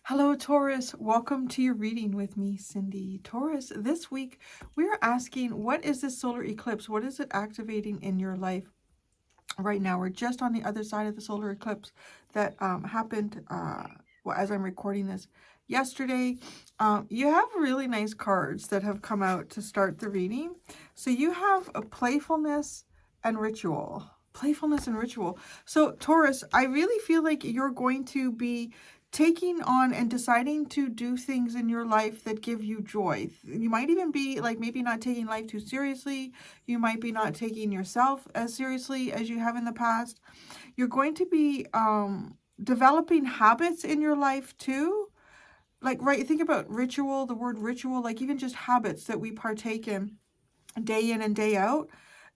Hello, Taurus. Welcome to your reading with me, Cindy. Taurus, this week we're asking, what is this solar eclipse? What is it activating in your life right now? We're just on the other side of the solar eclipse that happened well, as I'm recording this yesterday. You have really nice cards that have come out to start the reading. So you have a playfulness and ritual. Playfulness and ritual. So Taurus, I really feel like you're going to be taking on and deciding to do things in your life that give you joy. You might even be like maybe not taking life too seriously. You might be not taking yourself as seriously as you have in the past. You're going to be developing habits in your life too. Like, right, think about ritual, the word ritual, like even just habits that we partake in and day out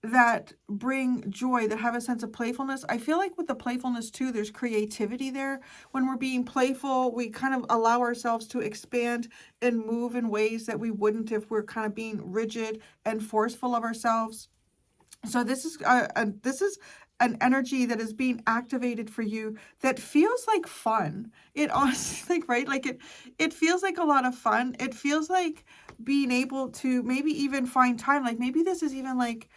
that bring joy, that have a sense of playfulness. I feel like with the playfulness too, there's creativity there. When we're being playful, we kind of allow ourselves to expand and move in ways that we wouldn't if we're kind of being rigid and forceful of ourselves. So this is an energy that is being activated for you that feels like fun. It honestly, like, right, like it feels like a lot of fun. It feels like being able to maybe even find time. Like maybe this is even like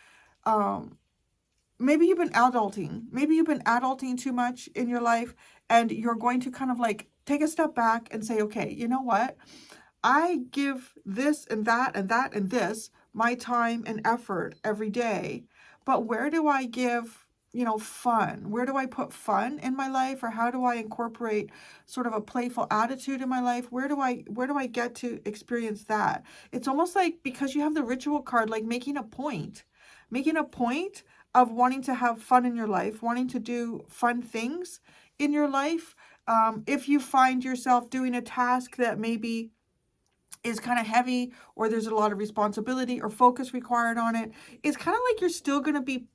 maybe you've been adulting. Maybe you've been adulting too much in your life, and you're going to kind of like take a step back and say, okay, you know what? I give this and that and that and this my time and effort every day. But where do I give, fun? Where do I put fun in my life, or how do I incorporate sort of a playful attitude in my life? Where do I get to experience that? It's almost like, because you have the ritual card, like making a point of wanting to have fun in your life, wanting to do fun things in your life. If you find yourself doing a task that maybe is kind of heavy, or there's a lot of responsibility or focus required on it, it's kind of like you're still going to be,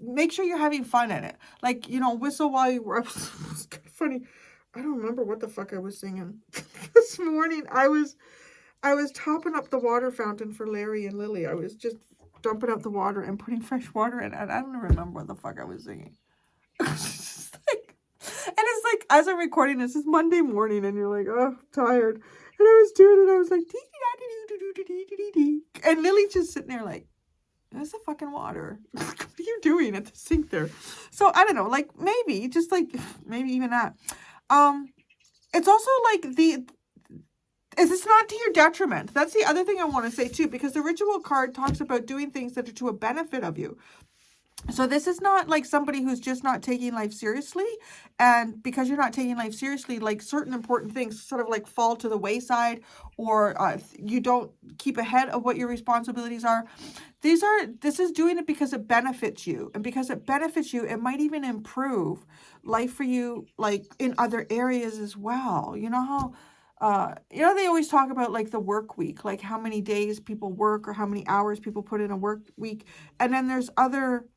make sure you're having fun in it. Like, whistle while you work. It's kind of funny. I don't remember what the fuck I was singing. This morning I was topping up the water fountain for Larry and Lily. I was just dumping out the water and putting fresh water in, and I don't remember what the fuck I was singing. It's like, and it's like, as I'm recording this, it's Monday morning, and you're like, oh, tired. And I was doing it, I was like, and Lily's just sitting there like, there's the fucking water. What are you doing at the sink there? So I don't know, like maybe, just like, maybe even that. It's also like it's not to your detriment. That's the other thing I want to say too, because the ritual card talks about doing things that are to a benefit of you. So this is not like somebody who's just not taking life seriously. And because you're not taking life seriously, like certain important things sort of like fall to the wayside, or you don't keep ahead of what your responsibilities are. This is doing it because it benefits you. And because it benefits you, it might even improve life for you, like in other areas as well. You know how, they always talk about like the work week, like how many days people work or how many hours people put in a work week. And then there's other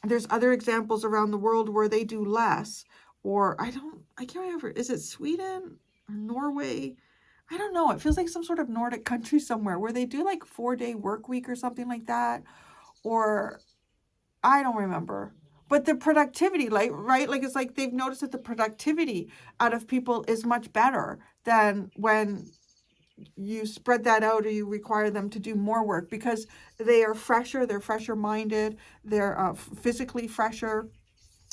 examples around the world where they do less, or I can't remember, is it Sweden or Norway? I don't know. It feels like some sort of Nordic country somewhere where they do like 4-day work week or something like that, or I don't remember. But the productivity, like, right? Like, it's like they've noticed that the productivity out of people is much better than when you spread that out, or you require them to do more work, because they're fresher minded, they're physically fresher,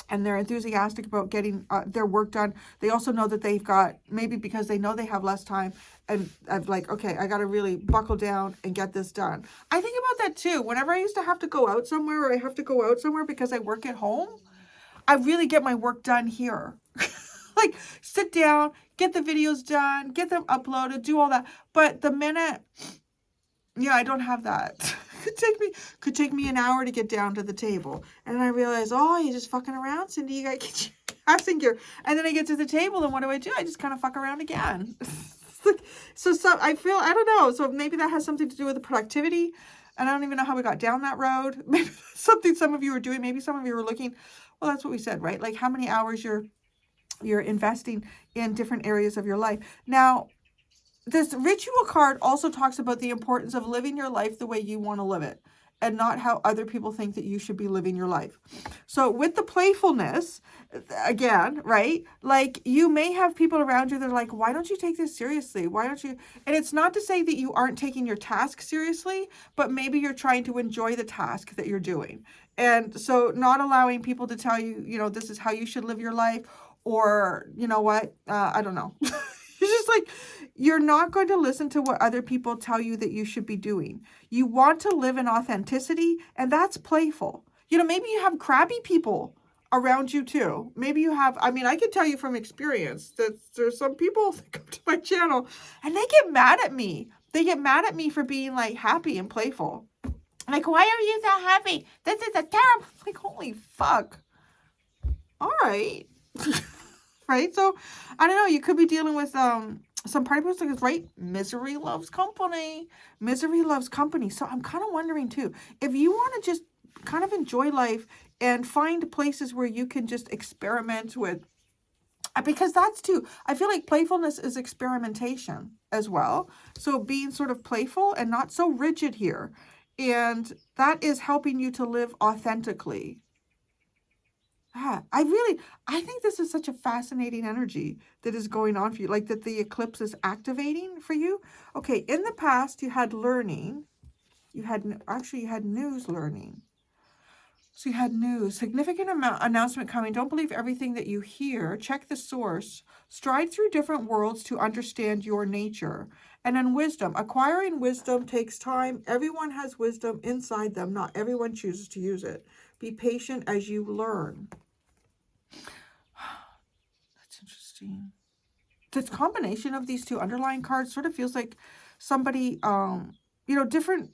and they're enthusiastic about getting their work done. They also know that they've got, maybe because they know they have less time, and I'm like, okay, I got to really buckle down and get this done. I think about that too. Whenever I used to have to go out somewhere, or I have to go out somewhere because I work at home, I really get my work done here. Like, sit down, get the videos done, get them uploaded, do all that. But the minute, I don't have that. Could take me an hour to get down to the table. And then I realize, oh, you're just fucking around, Cindy. You gotta get your ass in gear. And then I get to the table, and what do? I just kind of fuck around again. So I feel, I don't know. So maybe that has something to do with the productivity. And I don't even know how we got down that road. Maybe that's something some of you are doing. Maybe some of you are looking. Well, that's what we said, right? Like how many hours you're investing in different areas of your life. Now, this ritual card also talks about the importance of living your life the way you want to live it. and not how other people think that you should be living your life. So with the playfulness, again, right? Like you may have people around you that are like, why don't you take this seriously? Why don't you? And it's not to say that you aren't taking your task seriously, but maybe you're trying to enjoy the task that you're doing. And so not allowing people to tell you, you know, this is how you should live your life, or, you know what, I don't know. It's just like, you're not going to listen to what other people tell you that you should be doing. You want to live in authenticity, and that's playful. You know, maybe you have crabby people around you too. Maybe you have, I mean, I can tell you from experience that there's some people that come to my channel and they get mad at me. They get mad at me for being like happy and playful. Like, why are you so happy? This is a terrible, like, holy fuck. All right. Right? So, I don't know. You could be dealing with some party person, right? Misery loves company. Misery loves company. So, I'm kind of wondering, too, if you want to just kind of enjoy life and find places where you can just experiment with, because that's, too, I feel like playfulness is experimentation as well. So, being sort of playful and not so rigid here. And that is helping you to live authentically. I think this is such a fascinating energy that is going on for you, like that the eclipse is activating for you. Okay, in the past, you had learning. You had news learning. So you had news, significant announcement coming. Don't believe everything that you hear. Check the source. Stride through different worlds to understand your nature. And then wisdom. Acquiring wisdom takes time. Everyone has wisdom inside them. Not everyone chooses to use it. Be patient as you learn. That's interesting. This combination of these two underlying cards sort of feels like somebody, you know, different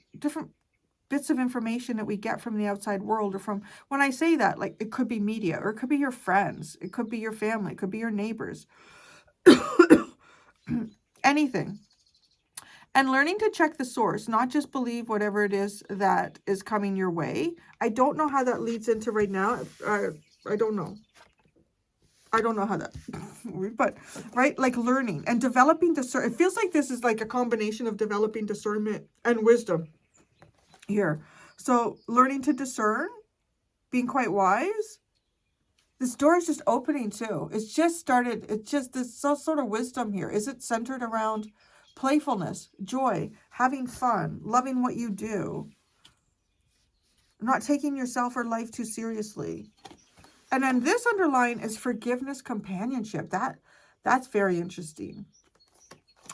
bits of information that we get from the outside world, or from, when I say that, like, it could be media, or it could be your friends, it could be your family, it could be your neighbors, anything. And learning to check the source, not just believe whatever it is that is coming your way. I don't know how that leads into right now. I don't know. I don't know how that, but, right, like learning and developing discernment. It feels like this is like a combination of developing discernment and wisdom here. So learning to discern, being quite wise. This door is just opening too. It's just started. It's just this sort of wisdom here. Is it centered around playfulness, joy, having fun, loving what you do, not taking yourself or life too seriously? And then this underline is forgiveness, companionship. That's very interesting.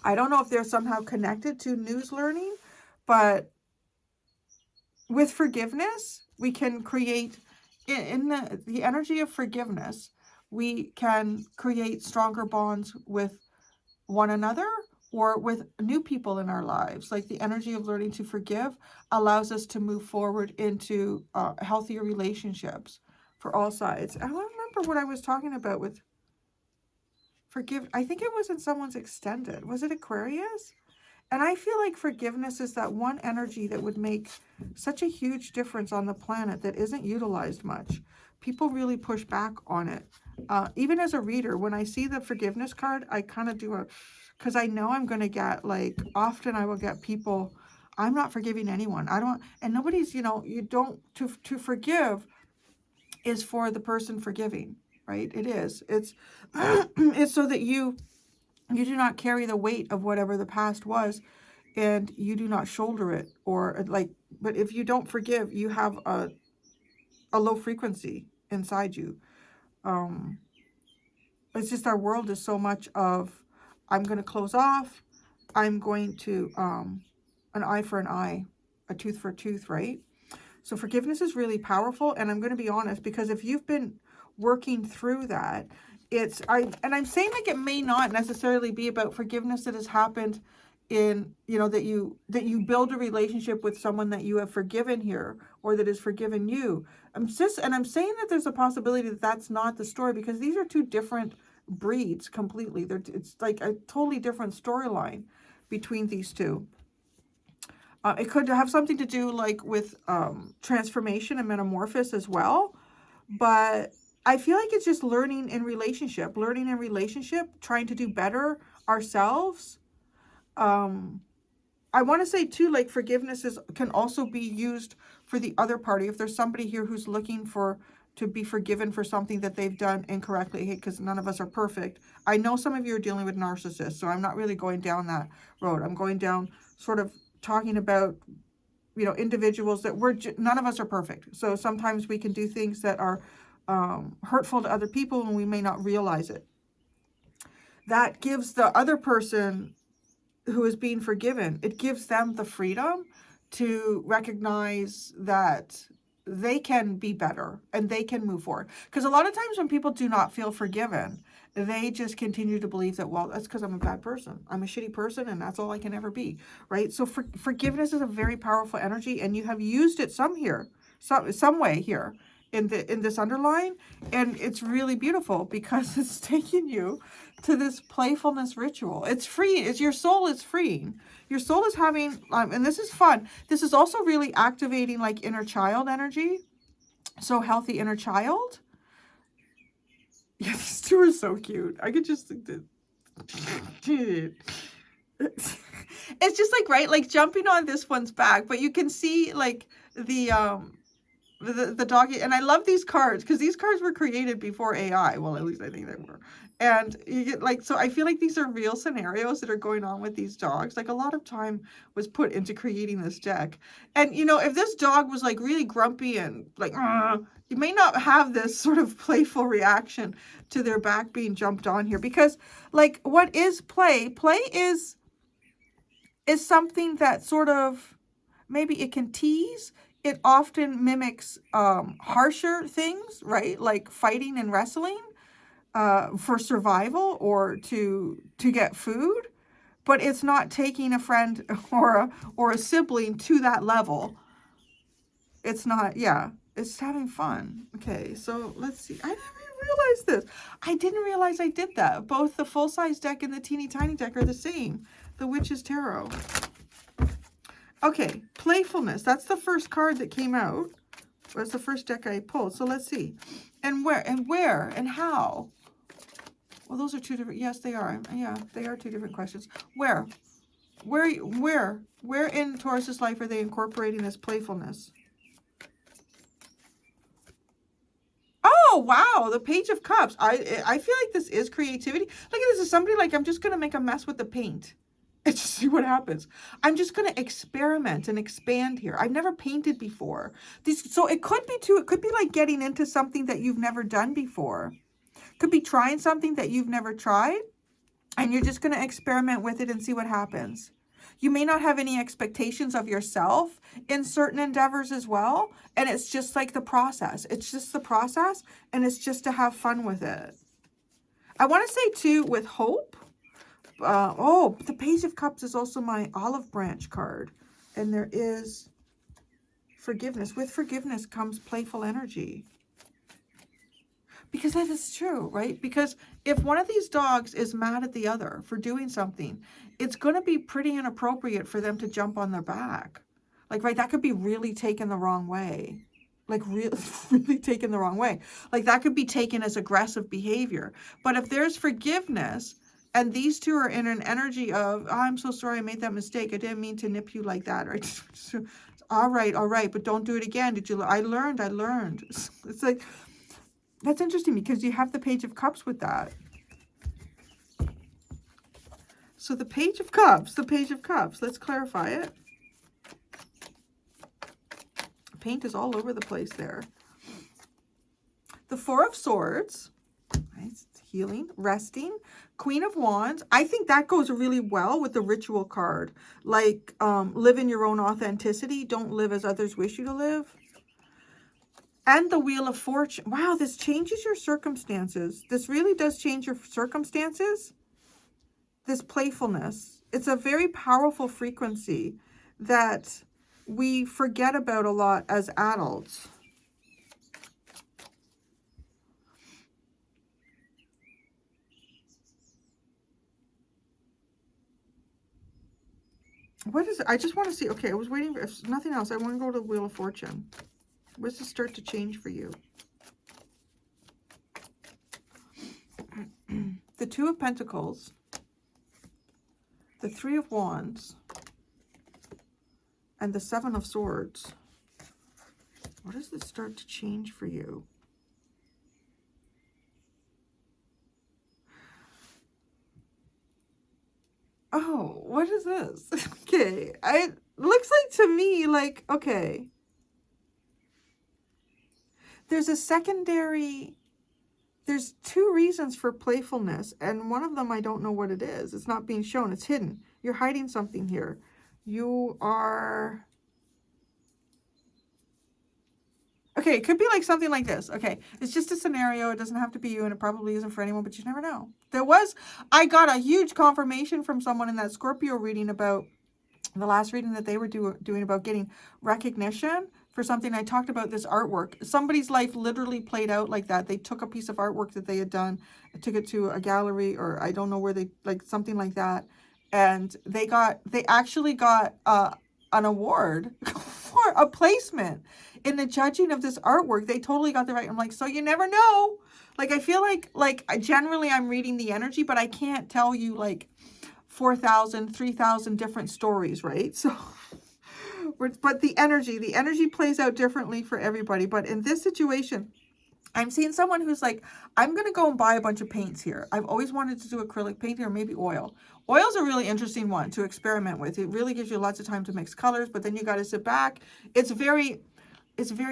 I don't know if they're somehow connected to news learning, but with forgiveness, we can create, in the energy of forgiveness, we can create stronger bonds with one another or with new people in our lives. Like the energy of learning to forgive allows us to move forward into healthier relationships for all sides. I don't remember what I was talking about with forgive. I think it was in someone's extended. Was it Aquarius? And I feel like forgiveness is that one energy that would make such a huge difference on the planet that isn't utilized much. People really push back on it. Even as a reader, when I see the forgiveness card, I kind of do because I know I'm going to get, like, often I will get people, I'm not forgiving anyone. I don't, and nobody's, you know, you don't, to forgive is for the person forgiving, right? It is. It's, it's so that you do not carry the weight of whatever the past was, and you do not shoulder it, or like, but if you don't forgive, you have a low frequency inside you. It's just our world is so much of, I'm going to close off, I'm going to, an eye for an eye, a tooth for a tooth, right? So forgiveness is really powerful, and I'm going to be honest, because if you've been working through that, I'm saying, like, it may not necessarily be about forgiveness that has happened in, you know, that you build a relationship with someone that you have forgiven here, or that has forgiven you. I'm saying that there's a possibility that that's not the story, because these are two different breeds completely. It's like a totally different storyline between these two. It could have something to do, like, with transformation and metamorphosis as well, but I feel like it's just learning in relationship, trying to do better ourselves. I want to say too, like, forgiveness can also be used for the other party. If there's somebody here who's looking to be forgiven for something that they've done incorrectly, because none of us are perfect. I know some of you are dealing with narcissists, so I'm not really going down that road. I'm going down sort of talking about, you know, individuals that none of us are perfect. So sometimes we can do things that are hurtful to other people and we may not realize it. That gives the other person who is being forgiven, it gives them the freedom to recognize that they can be better and they can move forward. Because a lot of times when people do not feel forgiven, they just continue to believe that, well, that's because I'm a bad person. I'm a shitty person and that's all I can ever be, right? So forgiveness is a very powerful energy, and you have used it some way here in this underline, and it's really beautiful because it's taking you to this playfulness ritual. It's free. It's your soul is freeing. Your soul is having, and this is fun. This is also really activating like inner child energy. So healthy inner child. Yeah, these two are so cute. I could just think that. It's just like, right, like jumping on this one's back, but you can see like the doggy, and I love these cards because these cards were created before AI. Well, at least I think they were. And you get like, so I feel like these are real scenarios that are going on with these dogs. Like a lot of time was put into creating this deck. And you know, if this dog was like really grumpy and like, you may not have this sort of playful reaction to their back being jumped on here, because like what is play? Play is something that sort of, maybe it can tease. It often mimics harsher things, right? Like fighting and wrestling for survival or to get food. But it's not taking a friend or a sibling to that level. It's not, yeah. It's having fun. Okay, so let's see. I never realized this. I didn't realize I did that. Both the full-size deck and the teeny tiny deck are the same. The Witch's Tarot. Okay, playfulness. That's the first card that came out. That's the first deck I pulled. So let's see. And where and how? Well, those are two different. Yes, they are. Yeah, they are two different questions. Where in Taurus's life are they incorporating this playfulness? Oh, wow, the Page of Cups. I feel like this is creativity. Look at this. Is somebody like, I'm just going to make a mess with the paint and just see what happens. I'm just going to experiment and expand here. I've never painted before. So it could be too, it could be like getting into something that you've never done before. Could be trying something that you've never tried, and you're just going to experiment with it and see what happens. You may not have any expectations of yourself in certain endeavors as well. And it's just like the process. It's just the process, and it's just to have fun with it. I want to say too, with hope. The Page of Cups is also my olive branch card. And there is forgiveness. With forgiveness comes playful energy. Because that is true, right? Because if one of these dogs is mad at the other for doing something, it's going to be pretty inappropriate for them to jump on their back. Like, right, that could be really taken the wrong way. Like, really taken the wrong way. Like, that could be taken as aggressive behavior. But if there's forgiveness, and these two are in an energy of, oh, I'm so sorry I made that mistake. I didn't mean to nip you like that. Right? All right, but don't do it again. I learned. It's like, that's interesting because you have the Page of Cups with that. So the Page of Cups, let's clarify it. Paint is all over the place there. The Four of Swords, right? Healing, resting. Queen of Wands. I think that goes really well with the ritual card. Like, live in your own authenticity. Don't live as others wish you to live. And the Wheel of Fortune. Wow, this changes your circumstances. This really does change your circumstances. This playfulness. It's a very powerful frequency that we forget about a lot as adults. What is it? I just want to see. Okay, I was waiting for, if nothing else, I want to go to the Wheel of Fortune. What's the start to change for you? The Two of Pentacles, the Three of Wands, and the Seven of Swords. What does this start to change for you? Oh, what is this? Okay, it looks like to me like, okay. There's a secondary, there's two reasons for playfulness, and one of them I don't know what it is. It's not being shown, it's hidden. You're hiding something here. You are... Okay, it could be like something like this. Okay, it's just a scenario. It doesn't have to be you, and it probably isn't for anyone, but you never know. I got a huge confirmation from someone in that Scorpio reading about the last reading that they were doing about getting recognition for something. I talked about this artwork. Somebody's life literally played out like that. They took a piece of artwork that they had done, took it to a gallery, or I don't know where they, like something like that. And they actually got an award for a placement in the judging of this artwork. They totally got the right. I'm like, so you never know. Like, I feel like generally I'm reading the energy, but I can't tell you like 4,000, 3,000 different stories, right? So, but the energy plays out differently for everybody. But in this situation, I'm seeing someone who's like, I'm going to go and buy a bunch of paints here. I've always wanted to do acrylic painting or maybe oil. Oil's a really interesting one to experiment with. It really gives you lots of time to mix colors, but then you got to sit back. It's very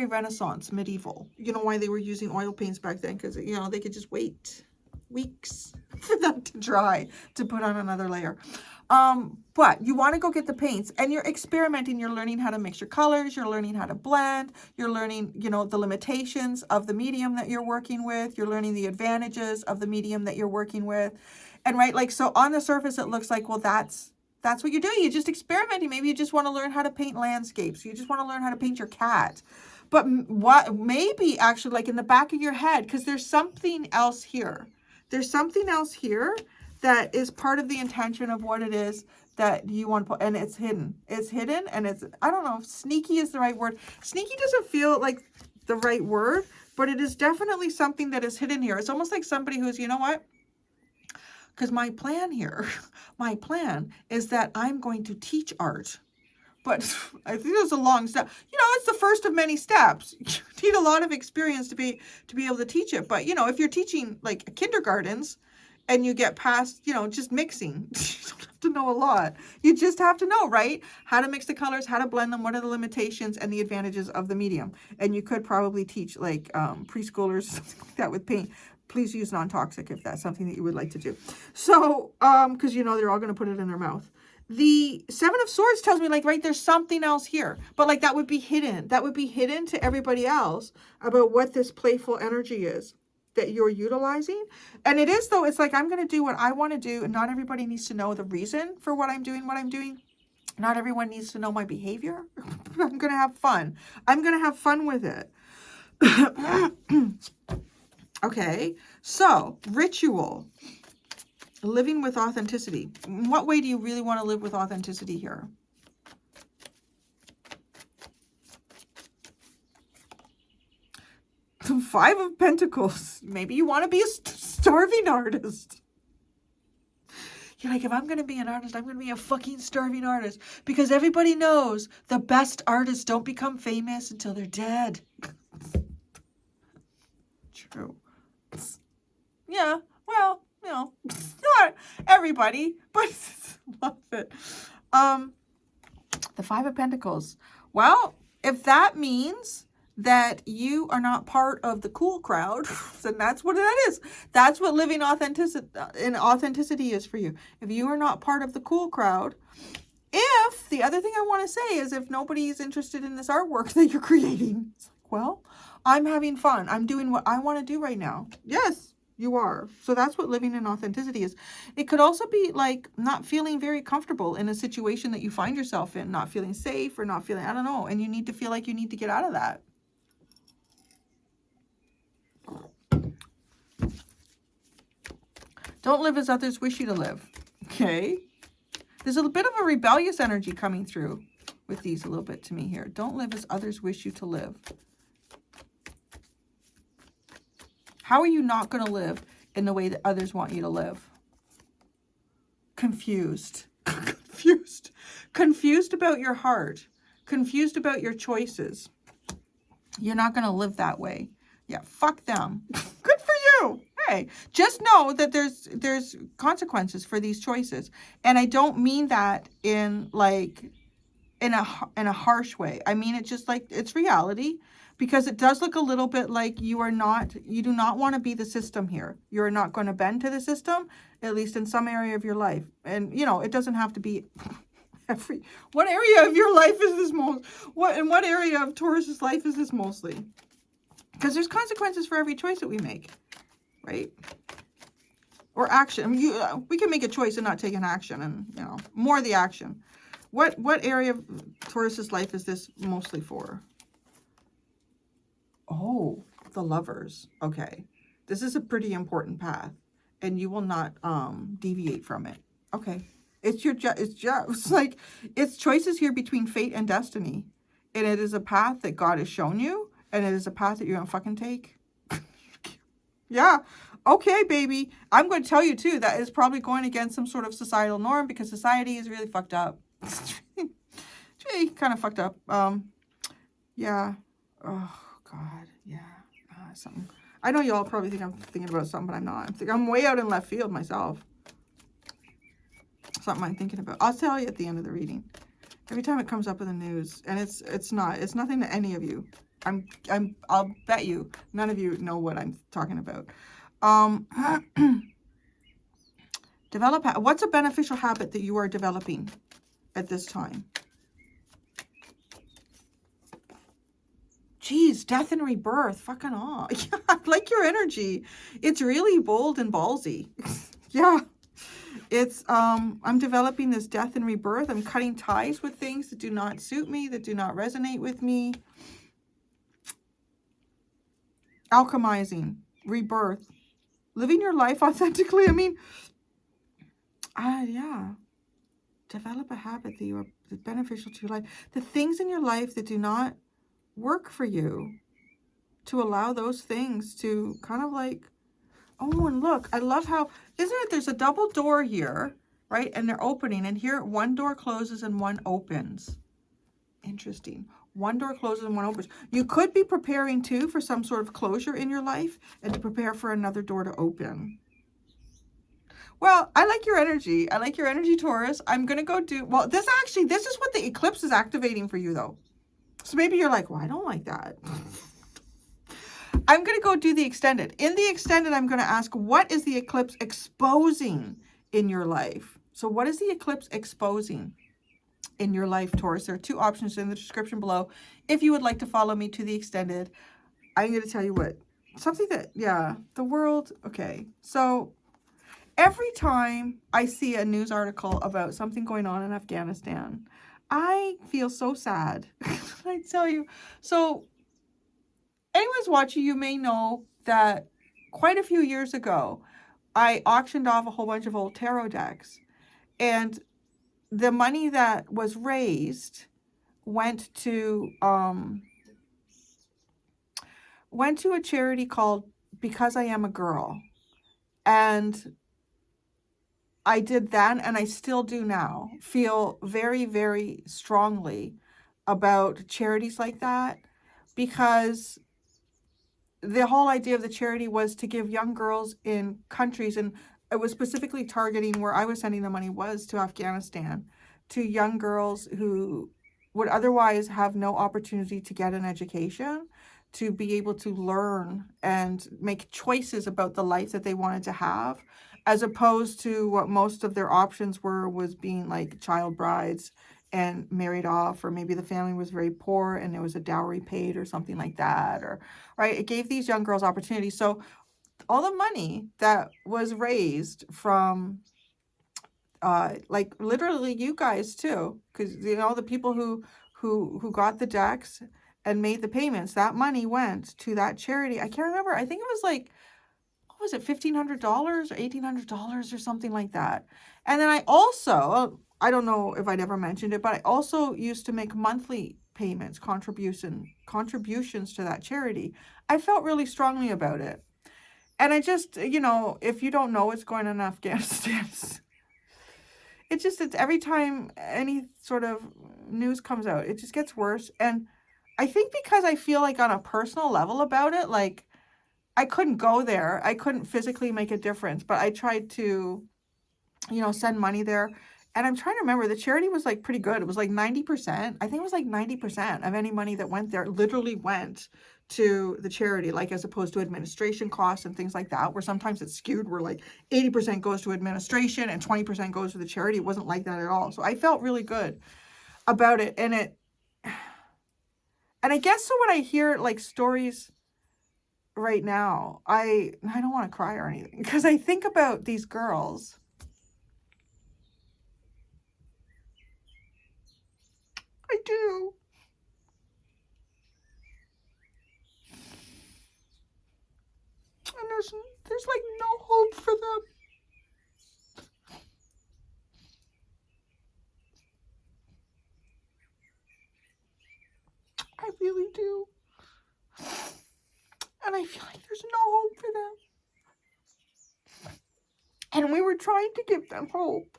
Renaissance, medieval. You know why they were using oil paints back then? Because, you know, they could just wait weeks for them to dry to put on another layer. But you want to go get the paints and you're experimenting. You're learning how to mix your colors. You're learning how to blend. You're learning, you know, the limitations of the medium that you're working with. You're learning the advantages of the medium that you're working with. And right, like, so on the surface, it looks like, well, that's what you're doing. You're just experimenting. Maybe you just want to learn how to paint landscapes. You just want to learn how to paint your cat. But what maybe actually like in the back of your head, because there's something else here. There's something else here that is part of the intention of what it is that you want to put, and it's hidden. It's hidden, and it's, I don't know if sneaky is the right word. Sneaky doesn't feel like the right word, but it is definitely something that is hidden here. It's almost like somebody who's, you know what? Because my plan here, my plan is that I'm going to teach art. But I think it's a long step. You know, it's the first of many steps. You need a lot of experience to be able to teach it. But, you know, if you're teaching like kindergartens and you get past, you know, just mixing, you don't have to know a lot. You just have to know, right? How to mix the colors, how to blend them, what are the limitations and the advantages of the medium. And you could probably teach like preschoolers, something like that with paint. Please use non-toxic if that's something that you would like to do. So, because, you know, they're all going to put it in their mouth. The Seven of Swords tells me, like, right, there's something else here. But, like, that would be hidden. That would be hidden to everybody else about what this playful energy is that you're utilizing. And it is, though, it's like, I'm going to do what I want to do. And not everybody needs to know the reason for what I'm doing, Not everyone needs to know my behavior. I'm going to have fun. I'm going to have fun with it. Okay, so ritual. Living with authenticity. In what way do you really want to live with authenticity here? The Five of Pentacles. Maybe you want to be a starving artist. You're like, if I'm going to be an artist, I'm going to be a fucking starving artist. Because everybody knows the best artists don't become famous until they're dead. True. Yeah, well, you know, not everybody, but love it. The Five of Pentacles. Well, if that means that you are not part of the cool crowd, then that's what that is. That's what living authenticity is for you. If you are not part of the cool crowd, if the other thing I want to say is if nobody's interested in this artwork that you're creating, it's like, well, I'm having fun. I'm doing what I want to do right now. Yes, you are. So that's what living in authenticity is. It could also be like not feeling very comfortable in a situation that you find yourself in, not feeling safe or not feeling, I don't know, and you need to feel like you need to get out of that. Don't live as others wish you to live. Okay. There's a bit of a rebellious energy coming through with these a little bit to me here. Don't live as others wish you to live. How are you not going to live in the way that others want you to live? Confused. Confused about your heart. Confused about your choices. You're not going to live that way. Yeah, fuck them. Good for you. Hey, just know that there's consequences for these choices. And I don't mean that in like in a harsh way. I mean it just like it's reality, because it does look a little bit like you do not want to be the system here. You're not going to bend to the system, at least in some area of your life. And you know, it doesn't have to be what area of your life is this most? What area of Taurus's life is this mostly? Because there's consequences for every choice that we make, right? Or action. I mean, we can make a choice and not take an action, and you know, more the action. What area of Taurus's life is this mostly for? Oh, the Lovers. Okay, this is a pretty important path, and you will not deviate from it. Okay. It's like, it's choices here between fate and destiny. And it is a path that God has shown you. And it is a path that you're going to fucking take. Yeah. Okay, baby. I'm going to tell you, too, that is probably going against some sort of societal norm, because society is really fucked up. It's really kind of fucked up. Yeah. Oh, God. Yeah. Something. I know y'all probably think I'm thinking about something, but I'm not. I'm way out in left field myself. Something I'm thinking about. I'll tell you at the end of the reading. Every time it comes up in the news, and it's nothing to any of you. I'll bet you none of you know what I'm talking about. What's a beneficial habit that you are developing at this time? Geez, death and rebirth. Fucking aw. Yeah, I like your energy. It's really bold and ballsy. Yeah. It's, I'm developing this death and rebirth. I'm cutting ties with things that do not suit me, that do not resonate with me. Alchemizing, rebirth, living your life authentically. I mean, yeah. Develop a habit that is beneficial to your life. The things in your life that do not work for you, to allow those things to kind of like, oh, and look, I love how, isn't it, there's a double door here, right? And they're opening, and here one door closes and one opens. Interesting. One door closes and one opens. You could be preparing, too, for some sort of closure in your life and to prepare for another door to open. Well, I like your energy. I like your energy, Taurus. I'm going to go do, well, this is what the eclipse is activating for you, though. So maybe you're like, well, I don't like that. I'm going to go do the extended. In the extended, I'm going to ask, what is the eclipse exposing in your life? So what is the eclipse exposing in your life, Taurus? There are two options in the description below. If you would like to follow me to the extended, I'm going to tell you what, something that, yeah, the world, okay. So every time I see a news article about something going on in Afghanistan, I feel so sad. I tell you. So anyone's watching, you may know that quite a few years ago, I auctioned off a whole bunch of old tarot decks. And the money that was raised went to a charity called Because I Am a Girl. And I did then, and I still do now, feel very, very strongly about charities like that, because the whole idea of the charity was to give young girls in countries, and it was specifically targeting where I was sending the money was to Afghanistan, to young girls who would otherwise have no opportunity to get an education, to be able to learn and make choices about the life that they wanted to have, as opposed to what most of their options was being like child brides and married off, or maybe the family was very poor and there was a dowry paid or something like that, or right, it gave these young girls opportunities. So all the money that was raised from like literally you guys too, because you know the people who got the decks and made the payments, that money went to that charity. I can't remember, I think it was like, what was it, $1,500 or $1,800 or something like that. And then I also, I don't know if I'd ever mentioned it, but I also used to make monthly payments, contributions to that charity. I felt really strongly about it. And I just, you know, if you don't know what's going on in Afghanistan, it's every time any sort of news comes out, it just gets worse. And I think because I feel like on a personal level about it, like I couldn't go there. I couldn't physically make a difference, but I tried to, you know, send money there. And I'm trying to remember, the charity was like pretty good. It was like 90%. I think it was like 90% of any money that went there literally went to the charity, like as opposed to administration costs and things like that, where sometimes it's skewed where like 80% goes to administration and 20% goes to the charity. It wasn't like that at all. So I felt really good about it. And I guess so when I hear like stories right now, I don't want to cry or anything because I think about these girls. I do. And there's like no hope for them. I really do. And I feel like there's no hope for them. And we were trying to give them hope.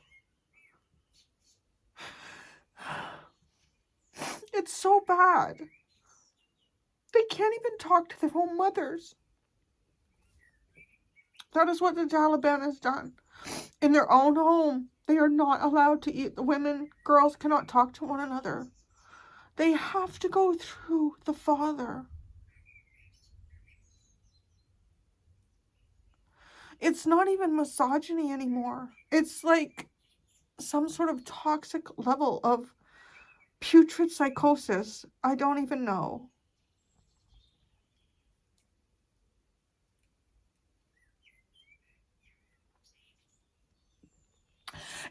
It's so bad. They can't even talk to their own mothers. That is what the Taliban has done. In their own home, they are not allowed to eat. The women, girls cannot talk to one another. They have to go through the father. It's not even misogyny anymore. It's like some sort of toxic level of putrid psychosis. I don't even know.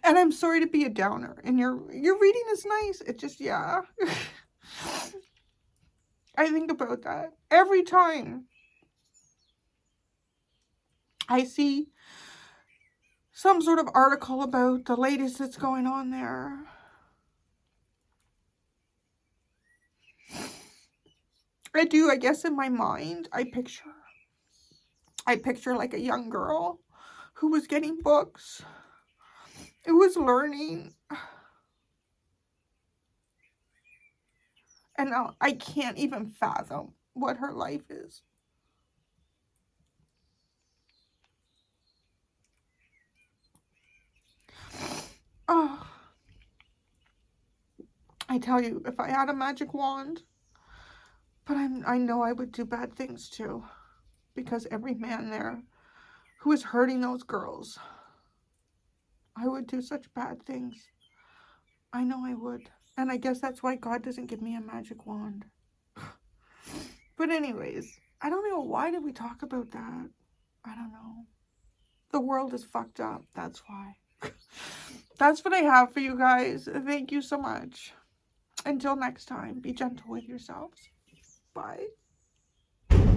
And I'm sorry to be a downer. And your reading is nice. It just, yeah. I think about that every time I see some sort of article about the latest that's going on there. I do, I guess in my mind, I picture like a young girl who was getting books, who was learning. And now I can't even fathom what her life is. Oh, I tell you, if I had a magic wand, but I know I would do bad things too, because every man there who is hurting those girls, I would do such bad things. I know I would. And I guess that's why God doesn't give me a magic wand. But anyways, I don't know, why did we talk about that? I don't know. The world is fucked up, that's why. That's what I have for you guys. Thank you so much. Until next time, be gentle with yourselves. Bye.